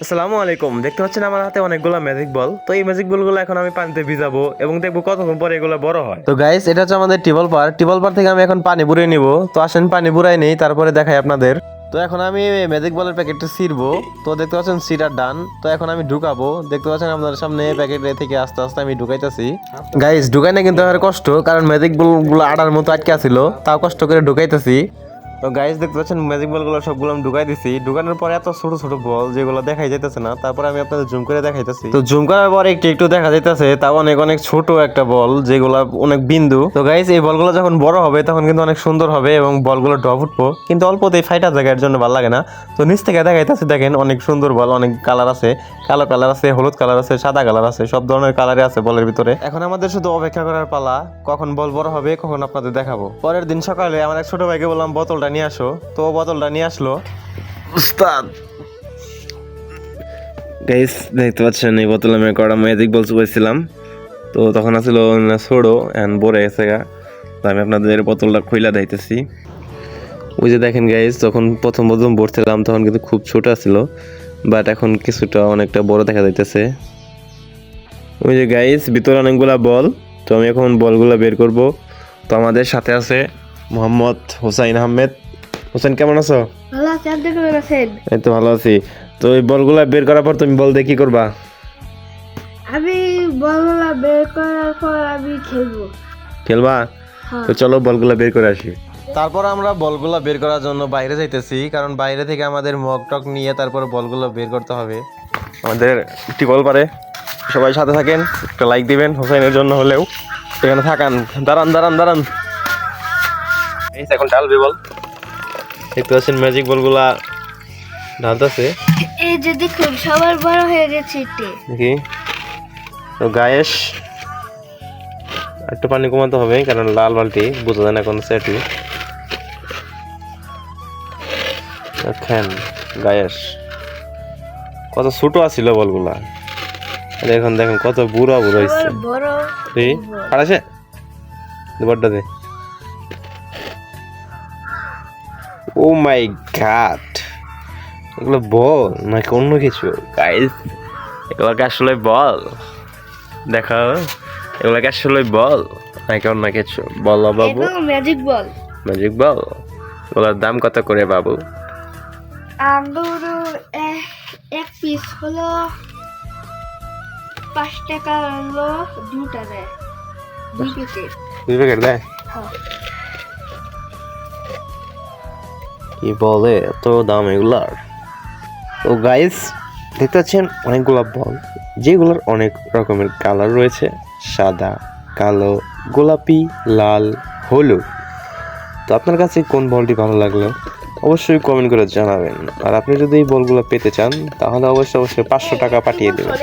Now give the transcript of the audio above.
আসসালামু আলাইকুম। দেখতে পাচ্ছেন আমার হাতে অনেকগুলো ম্যাজিক বল। তো এই ম্যাজিক বলগুলো এখন আমি পানিতে ভিজাবো এবং দেখবো কতক্ষণ পরে এগুলো বড় হয়। তো গাইস, এটা হচ্ছে আমাদের টিবল পার থেকে আমি এখন পানি বুড়িয়ে নিব। তো আসেন পানি বুড়াই নেই, তারপরে দেখাই আপনাদের। তো এখন আমি ম্যাজিক বলের প্যাকেটটা ছিড়বো। তো দেখতে পাচ্ছেন সিটার ডান। তো এখন আমি ঢুকাবো। দেখতে পাচ্ছেন আপনাদের সামনে প্যাকেট থেকে আস্তে আস্তে আমি ঢুকাইতেছি। গাইস, ঢুকাই না কিন্তু আর কষ্ট, কারণ ম্যাজিক বলগুলো আড়ার মতো আটকে ছিল, তাও কষ্ট করে ঢুকাইতেছি। তো গাইস, দেখতে পাচ্ছেন ম্যাজিক বলগুলো সবগুলো আমি ঢুকাই দিছি। ঢুকানোর পরে এত ছোট ছোট বল যেগুলো দেখাই যাইতেছে না, তারপরে আমি আপনাদের জুম করে দেখাইতেছি। তো জুম করার পরে একটু একটু দেখা যাইতেছে, তাও অনেক অনেক ছোট একটা বল যেগুলো অনেক বিন্দু। তো গাইস, এই বলগুলো যখন বড় হবে তখন কিন্তু অনেক সুন্দর হবে এবং বলগুলো ড্রপ উঠবো, কিন্তু অল্পতেই ফাইটা জায়গার জন্য ভালো লাগে না। তো নিচ থেকে দেখাইতেছে, দেখেন অনেক সুন্দর বল, অনেক কালার আছে, কালো কালার আছে, হলুদ কালার আছে, সাদা কালার আছে, সব ধরনের কালারই আছে বলের ভিতরে। এখন আমাদের শুধু অপেক্ষা করার পালা, কখন বল বড় হবে, কখন আপনাদের দেখাবো। পরের দিন সকালে আমার এক ছোট ভাইকে বললাম বোতলটা নিয়ে আসো, তো বোতলটা নিয়ে আসলো। উস্তাদ গাইস, দেখতে পাচ্ছেন এই বোতলে আমি কটা ম্যাজিক বল চুবাইছিলাম। তো তখন আসছিল ছোড়ো এন্ড বড়ে গেছে গা। তো আমি আপনাদের বোতলটা খুইলা দিতেছি। ওই যে দেখেন গাইস, যখন প্রথম ভরছিলাম তখন কিন্তু খুব ছোট ছিল, বাট এখন কিছুটা অনেকটা বড় দেখা যাইতেছে। ওই যে গাইস, ভিতরে অনেকগুলা বল। তো আমি এখন বলগুলা বের করব। তো আমাদের সাথে আছে মোহাম্মদ হুসাইন আহমেদ। হুসাইন, কেমন আছো? ভালো আছি, আপনি কেমন আছেন? এই তো ভালো আছি। তো এই বলগুলা বের করার পর তুমি বল দিয়ে কি করবা? আমি বলগুলা বের করার পর আমি খেলবো। খেলবা? হ্যাঁ। তো চলো বলগুলা বের করে আসি। তারপর আমরা বলগুলা বের করার জন্য বাইরে যাইতেছি, কারণ বাইরে থেকে আমাদের মগ টক নিয়ে তারপর বলগুলো বের করতে হবে। আমাদের টিবল পারে সবাই সাথে থাকেন, একটা লাইক দিবেন হোসেনের জন্য হলেও। এখানে থাকান, দাঁড়ান দাঁড়ান দাঁড়ান। এই এখন ডালবে বল। দেখতে পাচ্ছেন ম্যাজিক বলগুলা ঢালতেছে। এই যে দেখুন, সবার বড় হয়ে গেছে এটা। দেখি। তো গায়েস, একটু পানি কমাতে হবে, কারণ লাল বালতি বোঝা যায় না কোন সেটি। দেখেন গায়েস, কত ছোট আছিল বলগুলা, এখন দেখেন কত বুড়া বুড়া হয়েছে। সবার বড় এই আছে বড়টা দে। ও মাই গড, এগুলো বল নাকি অন্য কিছু? গাইস, এগুলোকে আসলে বল? দেখো, এগুলোকে আসলে বল নাকি অন্য কিছু? বলো বাবু। এটা ম্যাজিক বল। ম্যাজিক বল, এগুলোর দাম কত করে বাবু? আঙ্গুর এক পিস হলো 5 টাকা, হলো 2 টাকা, 2 প্যাকেট। 2 প্যাকেট দেয়? হ্যাঁ। কি বলে এত দাম এগুলার? তো গাইস, দেখতে পাচ্ছেন অনেকগুলো বল, যেগুলোর অনেক রকমের কালার রয়েছে, সাদা, কালো, গোলাপি, লাল, হলুদ। তো আপনার কাছে কোন বলটি ভালো লাগলো অবশ্যই কমেন্ট করে জানাবেন। আর আপনি যদি এই বলগুলো পেতে চান তাহলে অবশ্যই 500 টাকা পাঠিয়ে দেবেন।